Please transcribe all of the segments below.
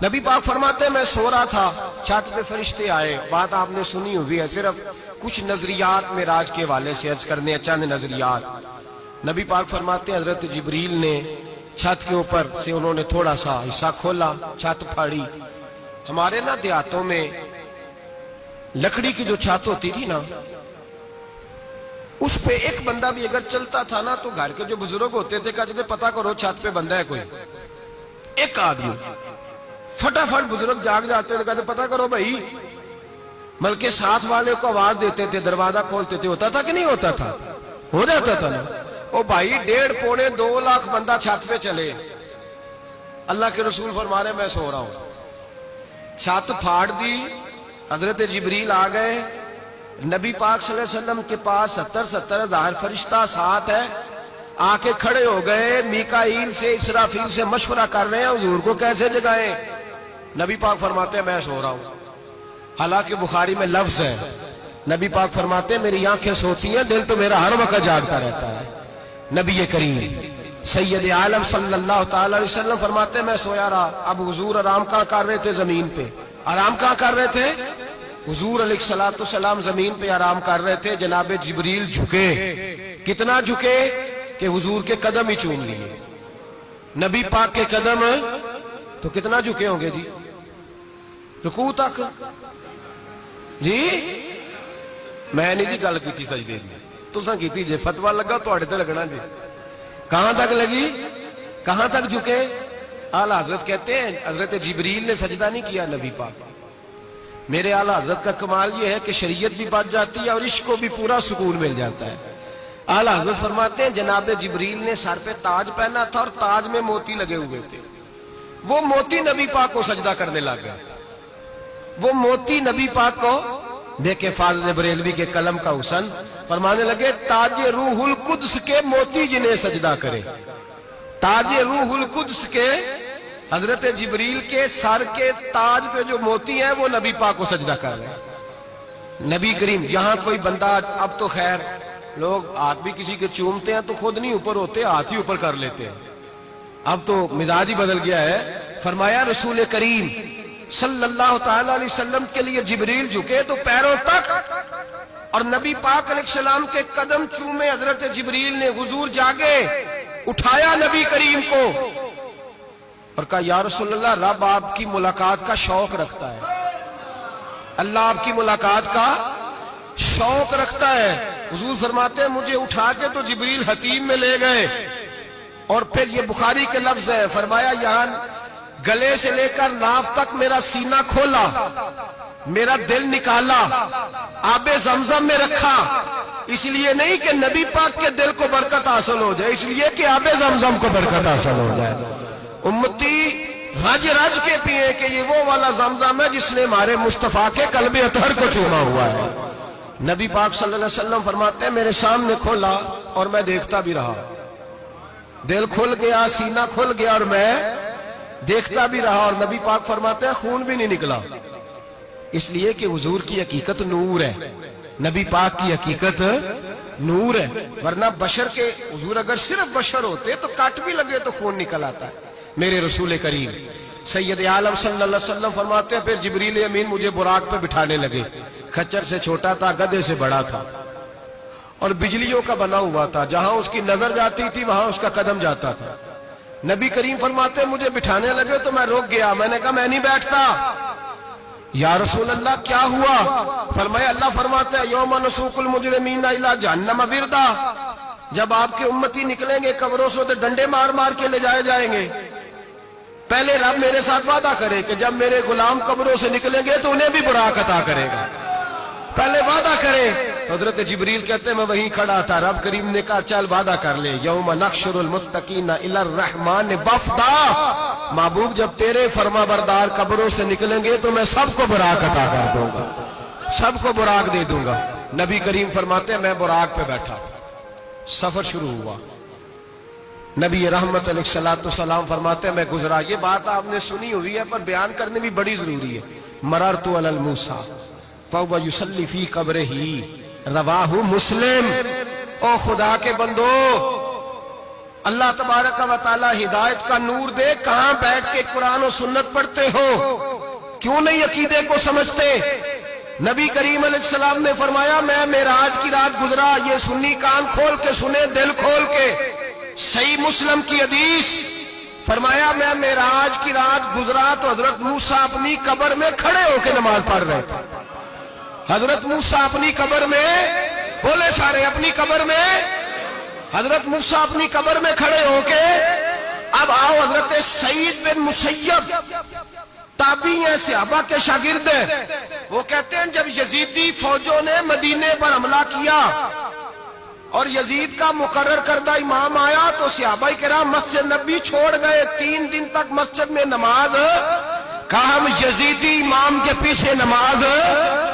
نبی پاک فرماتے ہیں میں سو رہا تھا، چھت پہ فرشتے آئے. بات آپ نے سنی ہوئی ہے، صرف کچھ نظریات معراج کے حوالے سے عرض کرنے ہیں، چند نظریات. نبی پاک فرماتے ہیں حضرت جبریل نے چھت کے اوپر سے انہوں نے تھوڑا سا حصہ کھولا، چھت پھاڑی. ہمارے نا دیہاتوں میں لکڑی کی جو چھت ہوتی تھی نا، اس پہ ایک بندہ بھی اگر چلتا تھا نا تو گھر کے جو بزرگ ہوتے تھے کہتے تھے پتہ کرو چھت پہ بندہ ہے کوئی. ایک آدمی فٹافٹ بزرگ جاگ جاتے تھے، کہتے پتہ کرو بھائی. بلکہ ساتھ والے کو آواز دیتے تھے، دروازہ کھولتے تھے. ہوتا تھا کہ نہیں ہوتا تھا؟ ہو جاتا تھا نا. او بھائی 1.5 پونے 2 لاکھ بندہ چھت پہ چلے. اللہ کے رسول فرما رہے میں سو رہا ہوں. چھت پھاڑ دی، حضرت جبریل آ گئے. نبی پاک صلی اللہ علیہ وسلم کے پاس 70 ہزار فرشتہ ساتھ ہے، آ کے کھڑے ہو گئے. میکائیل سے اسرافیل سے مشورہ کر رہے ہیں حضور کو کیسے جگائیں. نبی پاک فرماتے ہیں میں سو رہا ہوں. حالانکہ بخاری میں لفظ ہے، نبی پاک فرماتے ہیں میری آنکھیں سوتی ہیں، دل تو میرا ہر وقت جاگتا رہتا ہے. نبی کریم سید عالم صلی اللہ تعالی علیہ وسلم فرماتے ہیں میں سویا رہا. اب حضور آرام کہاں کر رہے تھے؟ زمین پہ. آرام کہاں کر رہے تھے؟ حضور علیہ السلام زمین پہ آرام کر رہے تھے. جناب جبریل جھکے. کتنا جھکے کہ حضور کے قدم ہی چوم لیے. نبی پاک کے قدم تو کتنا جھکے ہوں گے جی؟ رکوع تک. جی میں نہیں جی گل کی سجدے دی، تساں کیتی جے. فتویٰ لگا تو تے لگنا جی. کہاں تک لگی؟ کہاں تک جھکے؟ اعلیٰ حضرت کہتے ہیں حضرت جبریل نے سجدہ نہیں کیا نبی پاک. میرے اعلیٰ حضرت کا کمال یہ ہے کہ شریعت بھی بچ جاتی ہے اور عشق کو بھی پورا سکون مل جاتا ہے. اعلیٰ حضرت فرماتے ہیں جناب جبریل نے سر پہ تاج پہنا تھا اور تاج میں موتی لگے ہوئے تھے. وہ موتی نبی پاک کو سجدہ کرنے لگ گئے. وہ موتی نبی پاک کو دیکھے. فاضل بریلوی کے قلم کا حسن فرمانے لگے تاج روح القدس کے موتی جنہیں سجدہ کرے. تاج روح القدس کے حضرت جبریل کے سر کے تاج پہ جو موتی ہیں وہ نبی پاک کو سجدہ کر رہے ہیں. نبی کریم یہاں کوئی بندہ، اب تو خیر لوگ ہاتھ بھی کسی کے چومتے ہیں تو خود نہیں اوپر ہوتے، ہاتھ ہی اوپر کر لیتے ہیں. اب تو مزاج ہی بدل گیا ہے. فرمایا رسول کریم صلی اللہ تعالی علیہ وسلم کے لیے جبریل جھکے تو پیروں تک، اور نبی پاک علیہ السلام کے قدم چومے. حضرت جبریل نے حضور جاگے، اٹھایا نبی کریم کو اور کہا یا رسول اللہ رب آپ کی ملاقات کا شوق رکھتا ہے. اللہ آپ کی ملاقات کا شوق رکھتا ہے. حضور فرماتے ہیں مجھے اٹھا کے تو جبریل حتیم میں لے گئے. اور پھر یہ بخاری کے لفظ ہے، فرمایا یہاں گلے سے لے کر ناف تک میرا سینہ کھولا، میرا دل نکالا، آب زمزم میں رکھا. اس لیے نہیں کہ نبی پاک کے دل کو برکت حاصل ہو جائے، اس لیے کہ آب زمزم کو برکت حاصل ہو جائے. امتی رج رج کے پیئے کہ یہ وہ والا زمزم ہے جس نے ہمارے مصطفیٰ کے قلب اطہر کو چوما ہوا ہے. نبی پاک صلی اللہ علیہ وسلم فرماتے ہیں میرے سامنے کھولا اور میں دیکھتا بھی رہا. دل کھل گیا، سینہ کھل گیا اور میں دیکھتا بھی رہا. اور نبی پاک فرماتے ہیں خون بھی نہیں نکلا، اس لیے کہ حضور کی حقیقت نور ہے. نبی پاک کی حقیقت نور ہے. ورنہ بشر کے حضور اگر صرف بشر ہوتے تو کٹ بھی لگے تو خون نکل آتا ہے. میرے رسول کریم سید عالم صلی اللہ علیہ وسلم فرماتے ہیں پھر جبریل امین مجھے براق پہ بٹھانے لگے. خچر سے چھوٹا تھا، گدھے سے بڑا تھا اور بجلیوں کا بنا ہوا تھا. جہاں اس کی نظر جاتی تھی وہاں اس کا قدم جاتا تھا. نبی کریم فرماتے ہیں مجھے بٹھانے لگے تو میں رک گیا. میں نے کہا میں نہیں بیٹھتا. یا رسول اللہ کیا ہوا؟ فرمایا اللہ فرماتے ہیں یوم نسوق المجرمین الی جہنم وردا. جب آپ کے امتی نکلیں گے قبروں سے تو ڈنڈے مار مار کے لے جائے جائیں گے. پہلے رب میرے ساتھ وعدہ کرے کہ جب میرے غلام قبروں سے نکلیں گے تو انہیں بھی براق عطا کرے گا. پہلے وعدہ کرے. حضرت جبریل کہتے ہیں میں وہیں کھڑا تھا. رب کریم نے کہا چل وعدہ کر لے. یوم نحشر المتقین الی الرحمن وفدا. محبوب جب تیرے فرما بردار قبروں سے نکلیں گے تو میں سب کو براق عطا کر دوں گا، سب کو براق دے دوں گا. نبی کریم فرماتے ہیں میں براق پہ بیٹھا. سفر شروع ہوا. نبی رحمت علیہ السلام فرماتے ہیں میں گزرا. یہ بات آپ نے سنی ہوئی ہے پر بیان کرنے بھی بڑی ضروری ہے. مررت علی الموسیٰ فَهُوَ يُصَلِّ فِي قَبْرِهِ رواہ مسلم. او خدا کے بندو اللہ تبارک و تعالی ہدایت کا نور دے، کہاں بیٹھ کے قرآن و سنت پڑھتے ہو؟ کیوں نہیں عقیدے کو سمجھتے؟ نبی کریم علیہ السلام نے فرمایا میں معراج کی رات گزرا، یہ سنی کان کھول کے سنے، دل کھول کے، صحیح مسلم کی حدیث، فرمایا میں معراج کی رات گزرا تو حضرت موسیٰ اپنی قبر میں کھڑے ہو کے نماز پڑھ رہے تھے۔ حضرت موسیٰ اپنی قبر میں، بولے سارے، اپنی قبر میں، حضرت موسیٰ اپنی قبر میں کھڑے ہو کے، اب آؤ حضرت سعید بن مسیب تابعی ہیں، صحابہ کے شاگرد ہیں، وہ کہتے ہیں جب یزیدی فوجوں نے مدینے پر حملہ کیا اور یزید کا مقرر کردہ امام آیا تو صحابہ کرام مسجد نبی چھوڑ گئے، 3 دن تک مسجد میں نماز، کہا ہم یزیدی امام کے پیچھے نماز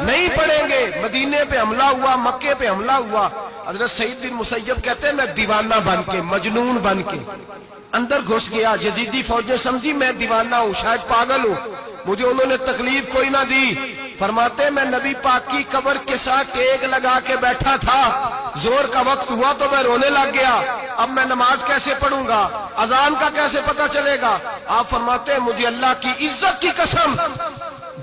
نہیں پڑھیں گے۔ مدینے پہ حملہ ہوا، مکے پہ حملہ ہوا، حضرت سعید بن مسیب کہتے ہیں میں دیوانہ بن کے، مجنون بن کے اندر گھس گیا، یزیدی فوجیں سمجھی میں دیوانہ ہوں، شاید پاگل ہوں، مجھے انہوں نے تکلیف کوئی نہ دی۔ فرماتے میں نبی پاک کی قبر کے ساتھ ٹیک لگا کے بیٹھا تھا، زور کا وقت ہوا تو میں رونے لگ گیا، اب میں نماز کیسے پڑھوں گا، اذان کا کیسے پتہ چلے گا؟ آپ فرماتے ہیں مجھے اللہ کی عزت کی قسم،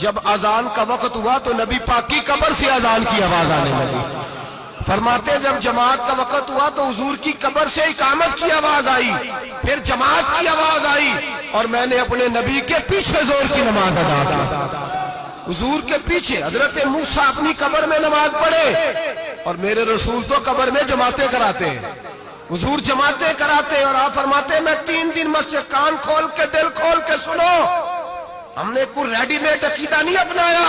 جب اذان کا وقت ہوا تو نبی پاک کی قبر سے اذان کی آواز آنے لگی۔ فرماتے جب جماعت کا وقت ہوا تو حضور کی قبر سے اقامت کی آواز آئی، پھر جماعت کی آواز آئی، اور میں نے اپنے نبی کے پیچھے زور کی نماز ادا کی، حضور کے پیچھے۔ حضرت موسیٰ اپنی قبر میں نماز پڑھے اور میرے رسول تو قبر میں جماعتیں کراتے ہیں، حضور جماعتیں کراتے، اور آپ فرماتے میں 3 دن مسجد، کان کھول کے دل کھول کے سنو، ہم نے کوئی ریڈی میڈ عقیدہ نہیں اپنایا،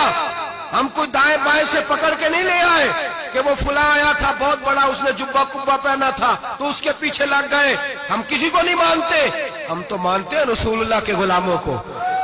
ہم کوئی دائیں بائیں سے پکڑ کے نہیں لے آئے کہ وہ فلاں آیا تھا بہت بڑا، اس نے جبہ کبہ پہنا تھا تو اس کے پیچھے لگ گئے۔ ہم کسی کو نہیں مانتے، ہم تو مانتے ہیں رسول اللہ کے غلاموں کو،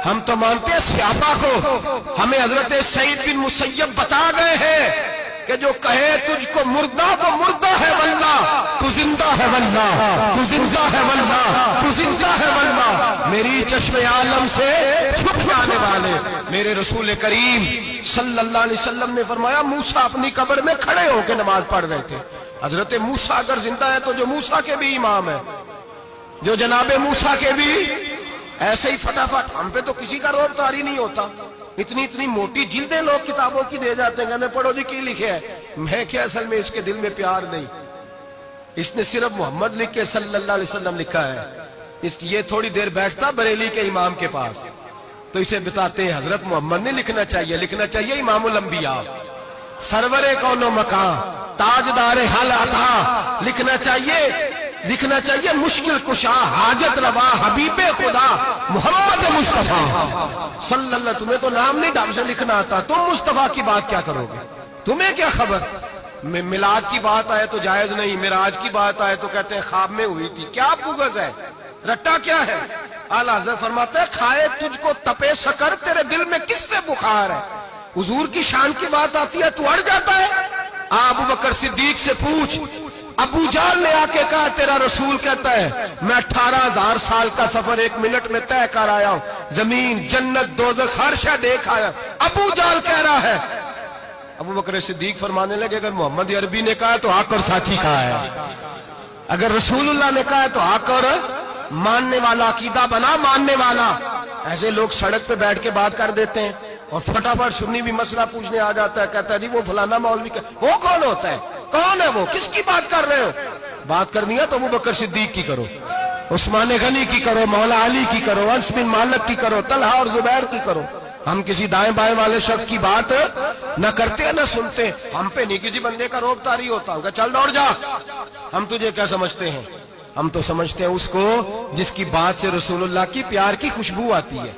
ہم تو مانتے ہیں صحابہ کو۔ ہمیں حضرت سعید بن مسیب بتا گئے ہیں کہ جو کہے تجھ کو مردہ وہ مردہ ہے واللہ، تو زندہ ہے واللہ، تو زندہ ہے واللہ، تو زندہ ہے واللہ، میری چشم عالم سے چھپ جانے والے میرے رسول کریم صلی اللہ علیہ وسلم نے فرمایا موسیٰ اپنی قبر میں کھڑے ہو کے نماز پڑھ رہے تھے۔ حضرت موسیٰ اگر زندہ ہے تو جو موسیٰ کے بھی امام ہے، جو جناب موسیٰ کے بھی، ایسے ہی فٹافٹ ہم پہ تو کسی کا روب طاری نہیں ہوتا، اتنی موٹی جلدیں لوگ کتابوں کی دے جاتے ہیں، کہتے پڑھو جی کی لکھے ہے، میں کیا اصل میں اس کے دل میں پیار نہیں، اس نے صرف محمد لکھ کے صلی اللہ علیہ وسلم لکھا ہے، یہ تھوڑی دیر بیٹھتا بریلی کے امام کے پاس تو اسے بتاتے ہیں حضرت محمد نے لکھنا چاہیے، لکھنا چاہیے امام الانبیاء، سرور کون و مکان، تاجدار حال عطا، لکھنا چاہیے مشکل کشا، حاجت روا، حبیب خدا محمد مصطفیٰ صلی اللہ۔ تمہیں تو نام نہیں ڈھنگ سے لکھنا آتا، تم مصطفیٰ کی بات کیا کرو گے؟ تمہیں کیا خبر؟ میلاد کی بات آئے تو جائز نہیں، معراج کی بات آئے تو کہتے ہیں خواب میں ہوئی تھی، کیا بغض ہے، رٹا کیا ہے؟ اعلیٰ حضرت فرماتا ہے کھائے تجھ کو تپے سکر، تیرے دل میں کس سے بخار ہے؟ حضور کی شان کی بات آتی ہے تو اڑ جاتا ہے۔ ابو بکر صدیق سے پوچھ، ابو جہل نے آ کے کہا تیرا رسول کہتا ہے میں 18,000 سال کا سفر 1 منٹ میں طے کر آیا ہوں، زمین جنت دوزخ ہر شے دیکھ آیا، ابو جہل کہہ رہا ہے۔ ابو بکر صدیق فرمانے لگے اگر محمد عربی نے کہا ہے تو حق اور سچی کہا ہے، اگر رسول اللہ نے کہا ہے تو حق اور ماننے والا، عقیدہ بنا ماننے والا۔ ایسے لوگ سڑک پہ بیٹھ کے بات کر دیتے ہیں اور فٹافٹ سنی بھی مسئلہ پوچھنے آ جاتا ہے، کہتا ہے جی وہ فلانا مولوی کا، وہ کون ہوتا ہے، کون ہے وہ، کس کی بات کر رہے ہو؟ بات کرنی ہے تو ابو بکر صدیق کی کرو، عثمان غنی کی کرو، مولا علی کی کرو، انس بن مالک کی کرو، طلحہ اور زبیر کی کرو۔ ہم کسی دائیں بائیں والے شخص کی بات نہ کرتے نہ سنتے، ہم پہ نہیں کسی بندے کا روب طاری ہوتا ہوگا، چل دوڑ جا، ہم تجھے کیا سمجھتے ہیں؟ ہم تو سمجھتے ہیں اس کو جس کی بات سے رسول اللہ کی پیار کی خوشبو آتی ہے۔